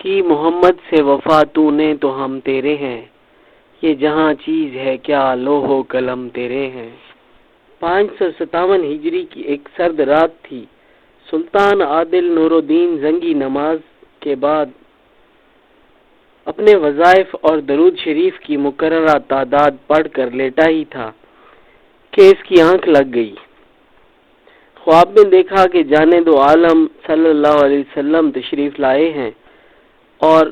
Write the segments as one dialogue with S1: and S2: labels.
S1: کی محمد سے وفا تو نے تو ہم تیرے ہیں، یہ جہاں چیز ہے کیا لوح و قلم تیرے ہیں۔ 557 ہجری کی ایک سرد رات تھی۔ سلطان عادل نور الدین زنگی نماز کے بعد اپنے وظائف اور درود شریف کی مقررہ تعداد پڑھ کر لیٹا ہی تھا کہ اس کی آنکھ لگ گئی۔ خواب میں دیکھا کہ جانے دو عالم صلی اللہ علیہ وسلم تشریف لائے ہیں اور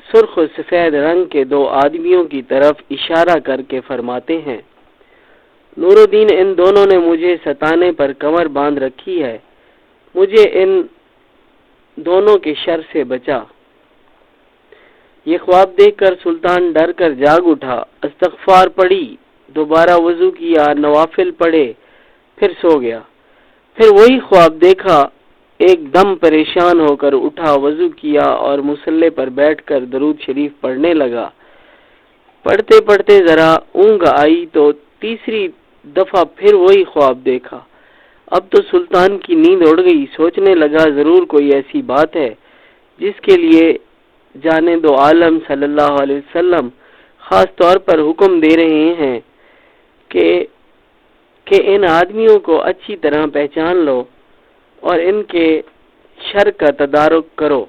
S1: سرخ و سفید رنگ کے دو آدمیوں کی طرف اشارہ کر کے فرماتے ہیں، نور الدین ان دونوں نے مجھے ستانے پر کمر باندھ رکھی ہے، مجھے ان دونوں کے شر سے بچا۔ یہ خواب دیکھ کر سلطان ڈر کر جاگ اٹھا، استغفار پڑھی، دوبارہ وضو کیا، نوافل پڑھے، پھر سو گیا۔ پھر وہی خواب دیکھا، ایک دم پریشان ہو کر اٹھا، وضو کیا اور مصلی پر بیٹھ کر درود شریف پڑھنے لگا۔ پڑھتے پڑھتے ذرا اونگ آئی تو تیسری دفعہ پھر وہی خواب دیکھا۔ اب تو سلطان کی نیند اڑ گئی، سوچنے لگا ضرور کوئی ایسی بات ہے جس کے لیے جانے دو عالم صلی اللہ علیہ وسلم خاص طور پر حکم دے رہے ہیں کہ ان آدمیوں کو اچھی طرح پہچان لو اور ان کے شر کا تدارک کرو۔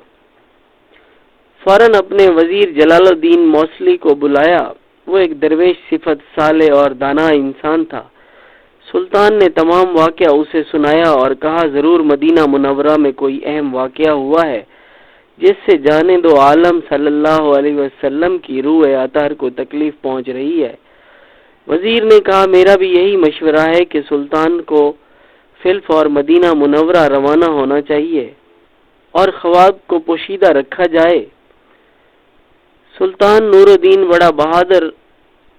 S1: فوراً اپنے وزیر جلال الدین موصلی کو بلایا۔ وہ ایک درویش صفت صالح اور دانا انسان تھا۔ سلطان نے تمام واقعہ اسے سنایا اور کہا ضرور مدینہ منورہ میں کوئی اہم واقعہ ہوا ہے جس سے جانے دو عالم صلی اللہ علیہ وسلم کی روح اطہر کو تکلیف پہنچ رہی ہے۔ وزیر نے کہا میرا بھی یہی مشورہ ہے کہ سلطان کو فی الفور مدینہ منورہ روانہ ہونا چاہیے اور خواب کو پوشیدہ رکھا جائے۔ سلطان نور الدین بڑا بہادر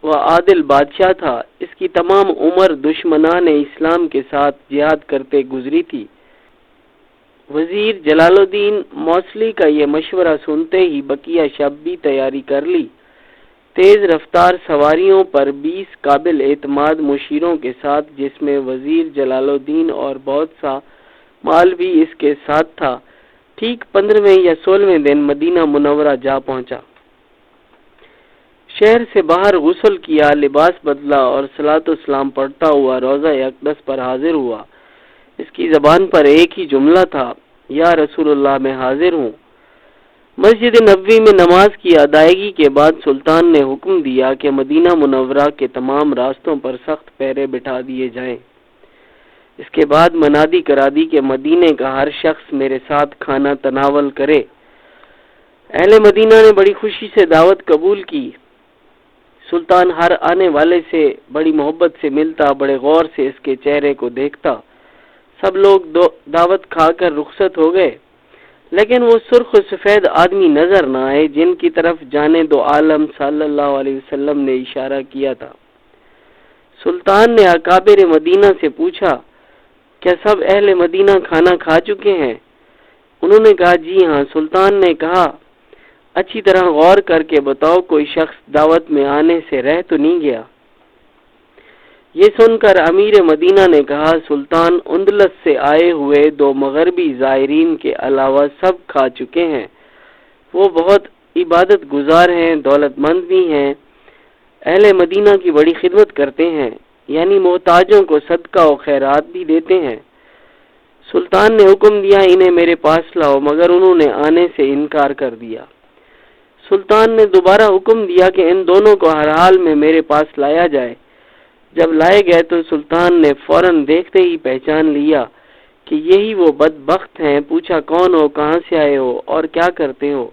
S1: و عادل بادشاہ تھا۔ اس کی تمام عمر دشمنان اسلام کے ساتھ جہاد کرتے گزری تھی۔ وزیر جلال الدین موصلی کا یہ مشورہ سنتے ہی بقیہ شب بھی تیاری کر لی۔ تیز رفتار سواریوں پر 20 قابل اعتماد مشیروں کے ساتھ، جس میں وزیر جلال الدین اور بہت سا مال بھی اس کے ساتھ تھا، ٹھیک 15ویں یا 16ویں دن مدینہ منورہ جا پہنچا۔ شہر سے باہر غسل کیا، لباس بدلا اور صلاۃ و سلام پڑھتا ہوا روضہ اقدس پر حاضر ہوا۔ اس کی زبان پر ایک ہی جملہ تھا، یا رسول اللہ میں حاضر ہوں۔ مسجد نبوی میں نماز کی ادائیگی کے بعد سلطان نے حکم دیا کہ مدینہ منورہ کے تمام راستوں پر سخت پہرے بٹھا دیے جائیں۔ اس کے بعد منادی کرا دی کہ مدینے کا ہر شخص میرے ساتھ کھانا تناول کرے۔ اہل مدینہ نے بڑی خوشی سے دعوت قبول کی۔ سلطان ہر آنے والے سے بڑی محبت سے ملتا، بڑے غور سے اس کے چہرے کو دیکھتا۔ سب لوگ دعوت کھا کر رخصت ہو گئے، لیکن وہ سرخ و سفید آدمی نظر نہ آئے جن کی طرف جانے دو عالم صلی اللہ علیہ وسلم نے اشارہ کیا تھا۔ سلطان نے اکابر مدینہ سے پوچھا، کیا سب اہل مدینہ کھانا کھا چکے ہیں؟ انہوں نے کہا جی ہاں۔ سلطان نے کہا اچھی طرح غور کر کے بتاؤ کوئی شخص دعوت میں آنے سے رہ تو نہیں گیا؟ یہ سن کر امیر مدینہ نے کہا سلطان اندلس سے آئے ہوئے 2 مغربی زائرین کے علاوہ سب کھا چکے ہیں۔ وہ بہت عبادت گزار ہیں، دولت مند بھی ہیں، اہل مدینہ کی بڑی خدمت کرتے ہیں، یعنی محتاجوں کو صدقہ و خیرات بھی دیتے ہیں۔ سلطان نے حکم دیا انہیں میرے پاس لاؤ، مگر انہوں نے آنے سے انکار کر دیا۔ سلطان نے دوبارہ حکم دیا کہ ان دونوں کو ہر حال میں میرے پاس لایا جائے۔ جب لائے گئے تو سلطان نے فوراً دیکھتے ہی پہچان لیا کہ یہی وہ بدبخت ہیں۔ پوچھا کون ہو، کہاں سے آئے ہو اور کیا کرتے ہو؟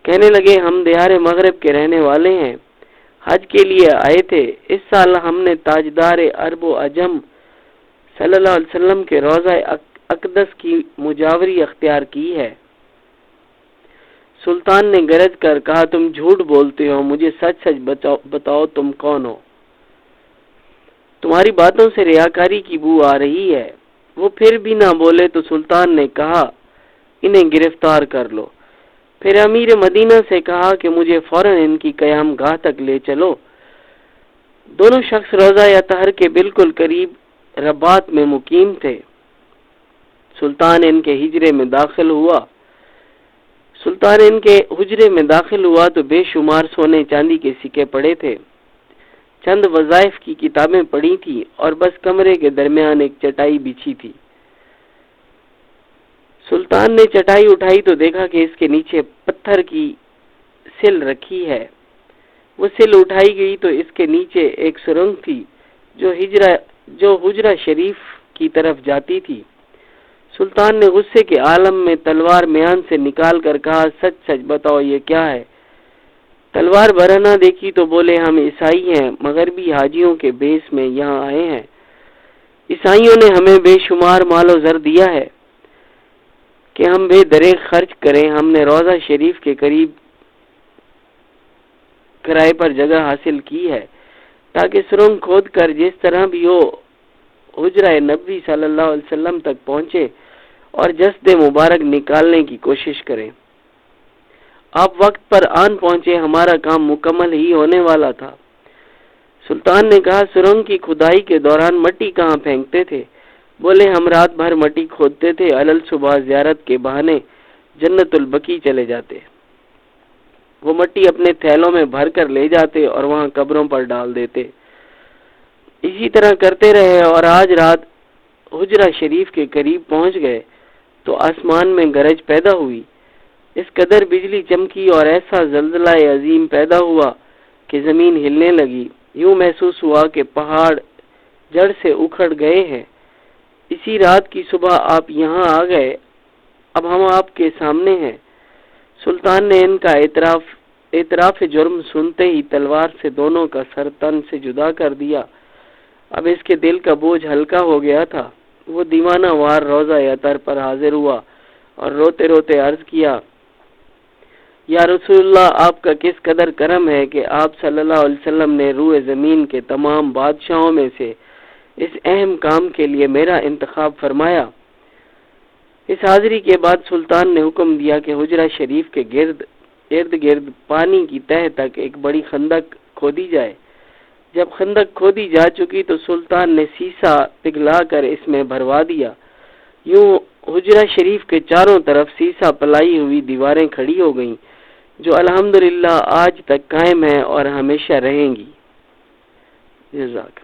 S1: کہنے لگے ہم دیار مغرب کے رہنے والے ہیں، حج کے لیے آئے تھے۔ اس سال ہم نے تاجدار عرب و عجم صلی اللہ علیہ وسلم کے روضہ اقدس کی مجاوری اختیار کی ہے۔ سلطان نے گرج کر کہا تم جھوٹ بولتے ہو، مجھے سچ سچ بتاؤ تم کون ہو؟ تمہاری باتوں سے ریاکاری کی بو آ رہی ہے۔ وہ پھر بھی نہ بولے تو سلطان نے کہا انہیں گرفتار کر لو۔ پھر امیر مدینہ سے کہا کہ مجھے فوراً ان کی قیام گاہ تک لے چلو۔ دونوں شخص روضہ اطہر کے بالکل قریب رباط میں مقیم تھے۔ سلطان ان کے حجرے میں داخل ہوا۔ سلطان ان کے حجرے میں داخل ہوا تو بے شمار سونے چاندی کے سکے پڑے تھے، چند وظائف کی کتابیں پڑی تھی اور بس کمرے کے درمیان ایک چٹائی بچھی تھی۔ سلطان نے چٹائی اٹھائی تو دیکھا کہ اس کے نیچے پتھر کی سل رکھی ہے۔ وہ سل اٹھائی گئی تو اس کے نیچے ایک سرنگ تھی جو حجرہ شریف کی طرف جاتی تھی۔ سلطان نے غصے کے عالم میں تلوار میان سے نکال کر کہا، سچ سچ بتاؤ یہ کیا ہے؟ تلوار برہنہ دیکھی تو بولے، ہم عیسائی ہیں، مغربی حاجیوں کے بیس میں یہاں آئے ہیں۔ عیسائیوں نے ہمیں بے شمار مال و زر دیا ہے کہ ہم بے دریغ خرچ کریں۔ ہم نے روضہ شریف کے قریب کرائے پر جگہ حاصل کی ہے تاکہ سرنگ کھود کر جس طرح بھی ہو حجرہ نبی صلی اللہ علیہ وسلم تک پہنچے اور جسد مبارک نکالنے کی کوشش کریں۔ آپ وقت پر آن پہنچے، ہمارا کام مکمل ہی ہونے والا تھا۔ سلطان نے کہا، سرنگ کی کھدائی کے دوران مٹی کہاں پھینکتے تھے؟ بولے، ہم رات بھر مٹی کھودتے تھے، علل صبح زیارت کے بہانے جنت البقیع چلے جاتے۔ وہ مٹی اپنے تھیلوں میں بھر کر لے جاتے اور وہاں قبروں پر ڈال دیتے۔ اسی طرح کرتے رہے اور آج رات حجرہ شریف کے قریب پہنچ گئے تو آسمان میں گرج پیدا ہوئی، اس قدر بجلی چمکی اور ایسا زلزلہ عظیم پیدا ہوا کہ زمین ہلنے لگی۔ یوں محسوس ہوا کہ پہاڑ جڑ سے اکھڑ گئے ہیں۔ اسی رات کی صبح آپ یہاں آ گئے، اب ہم آپ کے سامنے ہیں۔ سلطان نے ان کا اعتراف جرم سنتے ہی تلوار سے دونوں کا سر تن سے جدا کر دیا۔ اب اس کے دل کا بوجھ ہلکا ہو گیا تھا۔ وہ دیوانہ وار روضہ اطہر پر حاضر ہوا اور روتے روتے عرض کیا، یا رسول اللہ، آپ کا کس قدر کرم ہے کہ آپ صلی اللہ علیہ وسلم نے روئے زمین کے تمام بادشاہوں میں سے اس اہم کام کے لیے میرا انتخاب فرمایا۔ اس حاضری کے بعد سلطان نے حکم دیا کہ حجرہ شریف کے ارد گرد پانی کی تہہ تک ایک بڑی خندق کھودی جائے۔ جب خندق کھودی جا چکی تو سلطان نے سیسا پگھلا کر اس میں بھروا دیا۔ یوں حجرہ شریف کے چاروں طرف سیسا پلائی ہوئی دیواریں کھڑی ہو گئیں جو الحمدللہ آج تک قائم ہیں اور ہمیشہ رہیں گی۔ جزاک